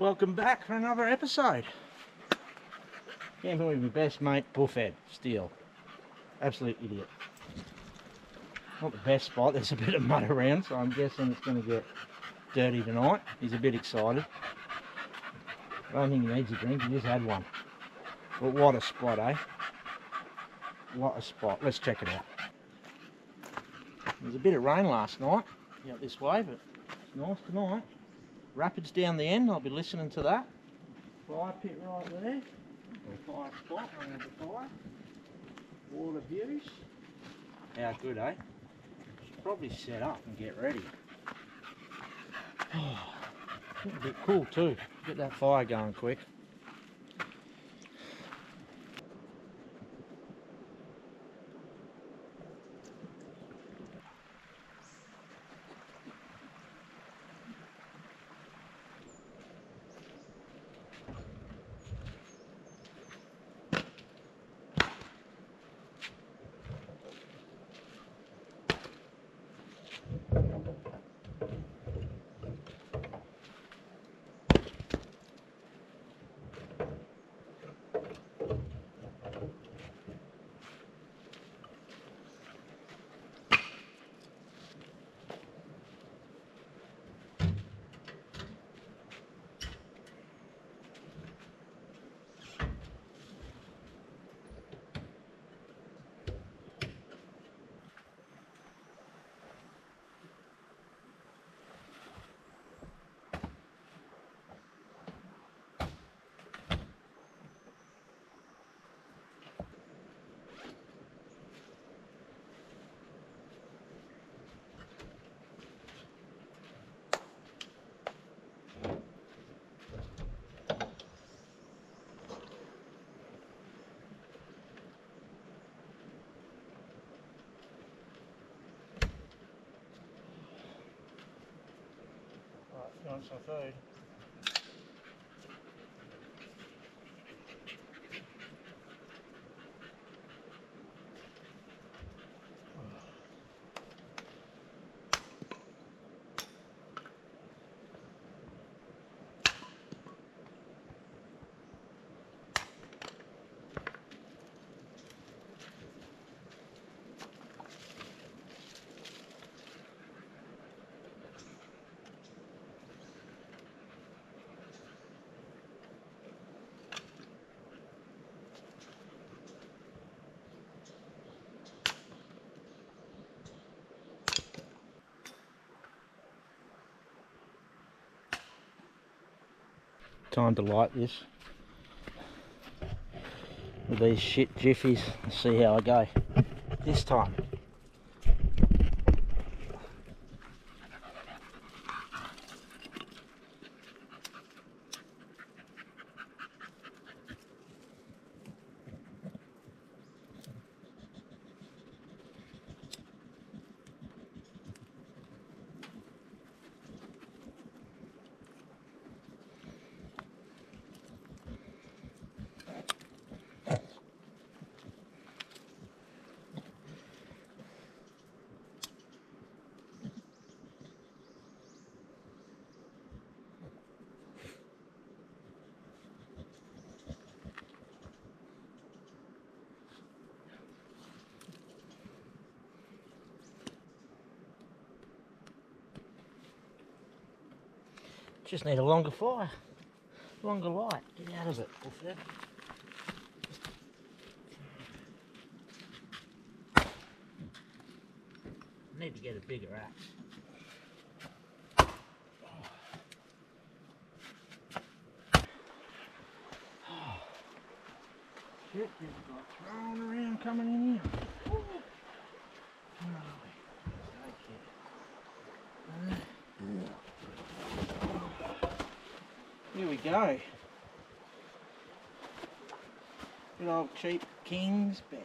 Welcome back for another episode. Camping with my best mate, Buffhead Steele. Absolute idiot. Not the best spot, there's a bit of mud around, so I'm guessing it's going to get dirty tonight. He's a bit excited. I don't think he needs a drink, he just had one. But what a spot, eh? What a spot. Let's check it out. There was a bit of rain last night out this way, but it's nice tonight. Rapids down the end, I'll be listening to that. Fire pit right there. Fire spot, running the fire. Water views. How good, eh? Should probably set up and get ready. A bit cool too. Get that fire going quick. You want some food? Time to light this with these shit jiffies and see how I go this time. Just need a longer fire, longer light. Get out of it, Buffhead. Need to get a bigger axe. Shit, you've got thrown around coming in here. Where are we? Here we go. Good old cheap King's bed.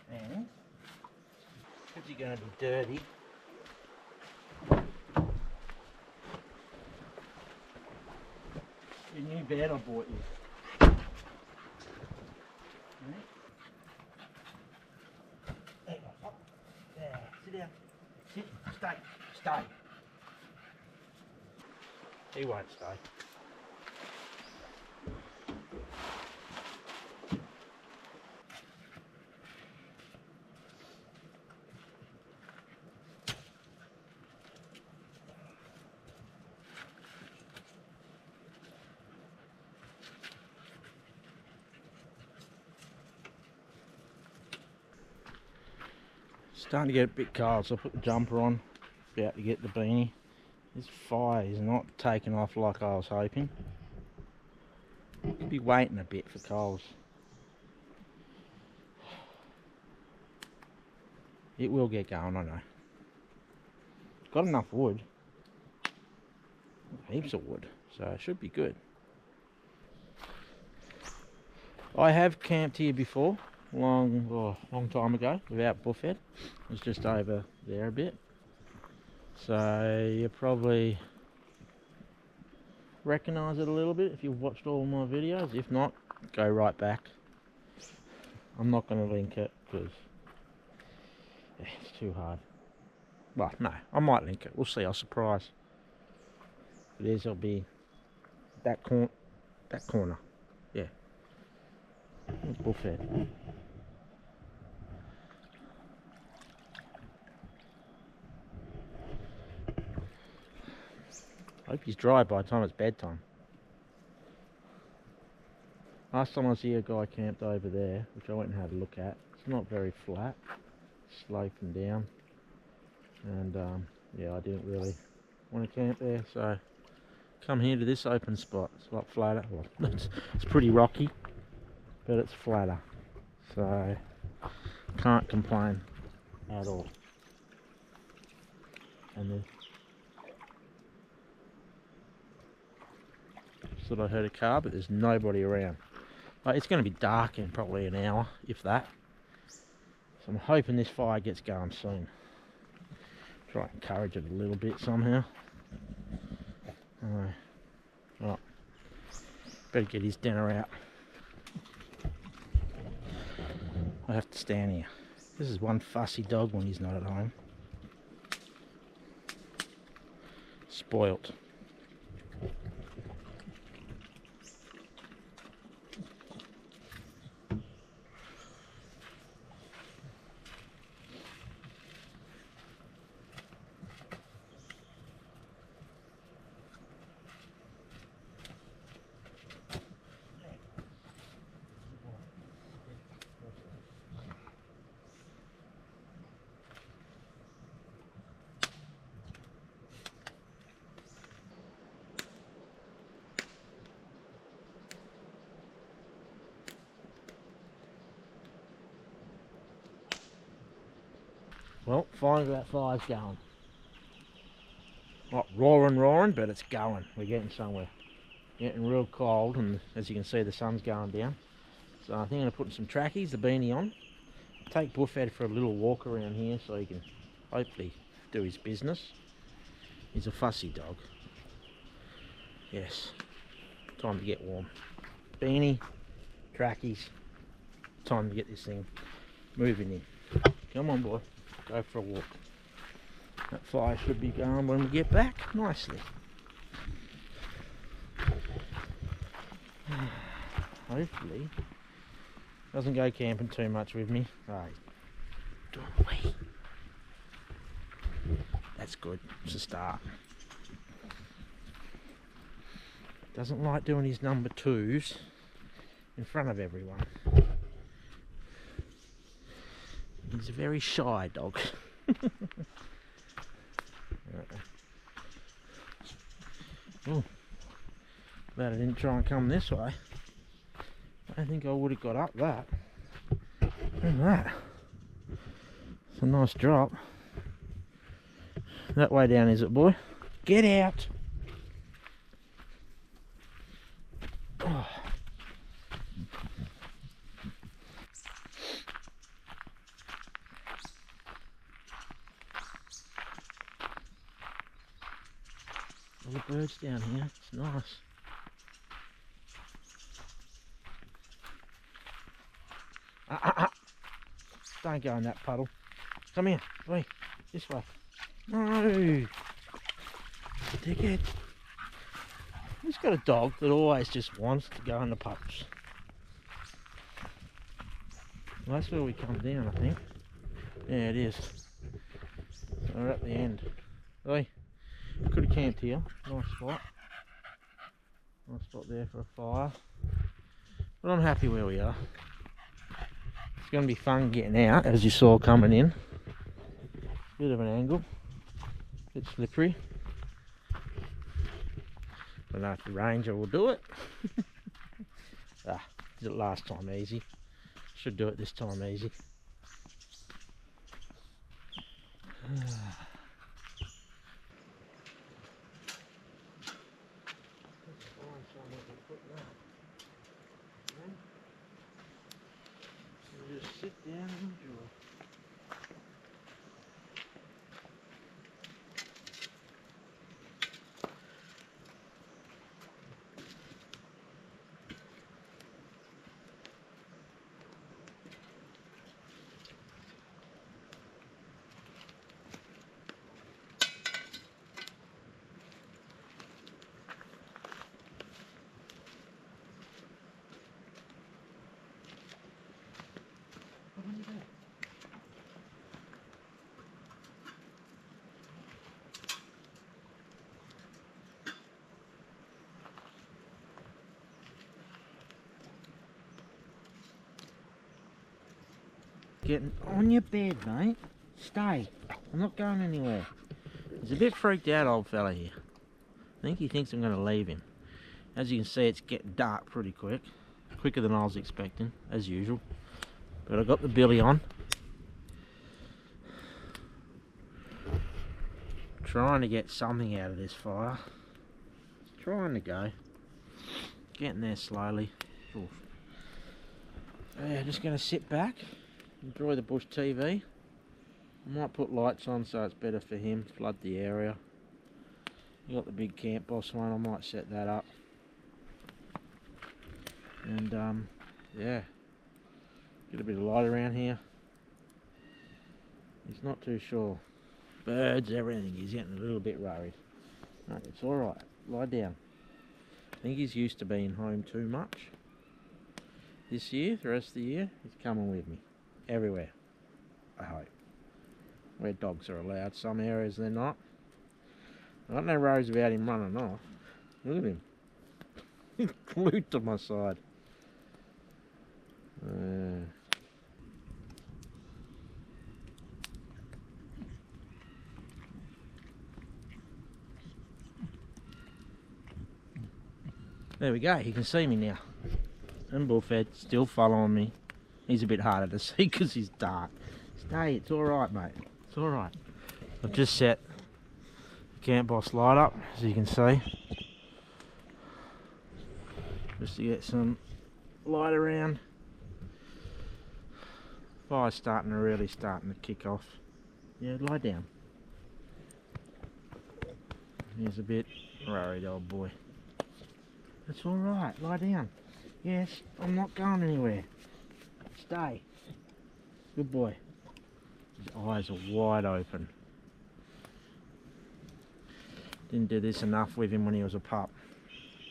And because you're going to be dirty, your new bed I bought you. stay. He won't stay. Starting to get a bit cold, so I put the jumper on, about to get the beanie. This fire is not taking off like I was hoping. I'll be waiting a bit for coals. It will get going, I know. Got enough wood. Heaps of wood, so it should be good. I have camped here before, long time ago, without bullfed. It was just over there a bit. So you probably recognise it a little bit if you've watched all my videos. If not, go right back. I'm not going to link it because it's too hard. Well, no, I might link it. We'll see. I'll surprise. If it is, it'll be that corner. Yeah. Bullfed. I hope he's dry by the time it's bedtime. Last time I was here, a guy camped over there, which I went and had a look at. It's not very flat, sloping down, and yeah, I didn't really want to camp there, so come here to this open spot. It's a lot flatter. Well, it's pretty rocky, but it's flatter, so can't complain at all. And then thought I heard a car, but there's nobody around. It's going to be dark in probably an hour, if that. So I'm hoping this fire gets going soon. Try and encourage it a little bit somehow. Right, better get his dinner out. I have to stand here. This is one fussy dog when he's not at home. Spoilt. Well, finally that fire's going. Not roaring, but it's going. We're getting somewhere. Getting real cold, and as you can see, the sun's going down. So I think I'm going to put some trackies, the beanie on. Take Bullfed for a little walk around here so he can hopefully do his business. He's a fussy dog. Yes. Time to get warm. Beanie, trackies. Time to get this thing moving in. Come on, boy. Go for a walk. That fire should be going when we get back nicely. Hopefully doesn't go camping too much with me. Right, doing a wee. That's good. It's a start. Doesn't like doing his number twos in front of everyone. He's a very shy dog. Oh, glad I didn't try and come this way. I don't think I would have got up that. Look at that. It's a nice drop. That way down, is it, boy? Get out! Oh. All the birds down here, it's nice. Don't go in that puddle. Come here, wait, this way. No! Dickhead. He's got a dog that always just wants to go in the pups. Well, that's where we come down, I think. Yeah, it is. So we're at the end. Oi, could have camped here. Nice spot. Nice spot there for a fire. But I'm happy where we are. It's going to be fun getting out, as you saw coming in. Bit of an angle. Bit slippery. Don't know if the Ranger will do it. Did it last time easy. Should do it this time easy. Just sit down and enjoy. Getting on your bed, mate. Stay. I'm not going anywhere. He's a bit freaked out, old fella here. I think he thinks I'm going to leave him. As you can see, it's getting dark pretty quick. Quicker than I was expecting, as usual. But I got the billy on. Trying to get something out of this fire. It's trying to go. Getting there slowly. Oof. Yeah, just going to sit back. Enjoy the bush TV. I might put lights on so it's better for him. Flood the area. You got the big Camp Boss one. I might set that up. And yeah, get a bit of light around here. He's not too sure. Birds, everything. He's getting a little bit worried. No, it's all right. Lie down. I think he's used to being home too much. This year, the rest of the year, he's coming with me. Everywhere, I hope. Where dogs are allowed, some areas they're not. I got no worries about him running off. Look at him. He's glued to my side. There we go, you can see me now. And Bullfed still following me. He's a bit harder to see because he's dark. Stay, it's alright, mate. It's alright. I've just set the Camp Boss light up, as you can see. Just to get some light around. Fire's really starting to kick off. Yeah, lie down. He's a bit worried, old boy. It's alright, lie down. Yes, I'm not going anywhere. Stay. Good boy. His eyes are wide open. Didn't do this enough with him when he was a pup.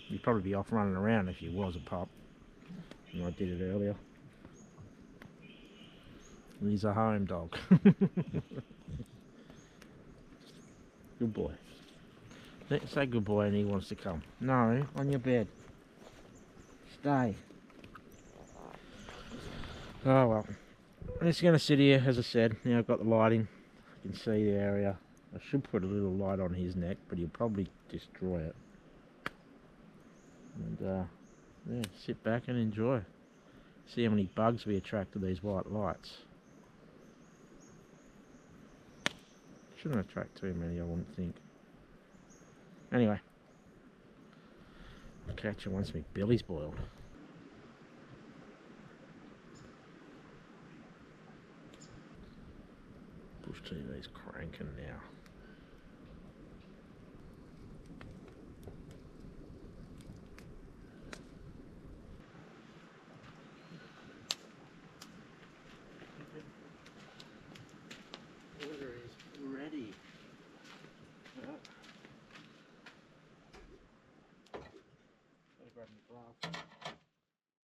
He'd probably be off running around if he was a pup. And I did it earlier. He's a home dog. Good boy. Say good boy and he wants to come. No, on your bed. Stay. Oh well. I'm just going to sit here, as I said. Now I've got the lighting. You can see the area. I should put a little light on his neck, but he'll probably destroy it. And yeah, sit back and enjoy. See how many bugs we attract with these white lights. Shouldn't attract too many, I wouldn't think. Anyway, I'll catch you once my belly's boiled. Bush TV's cranking now.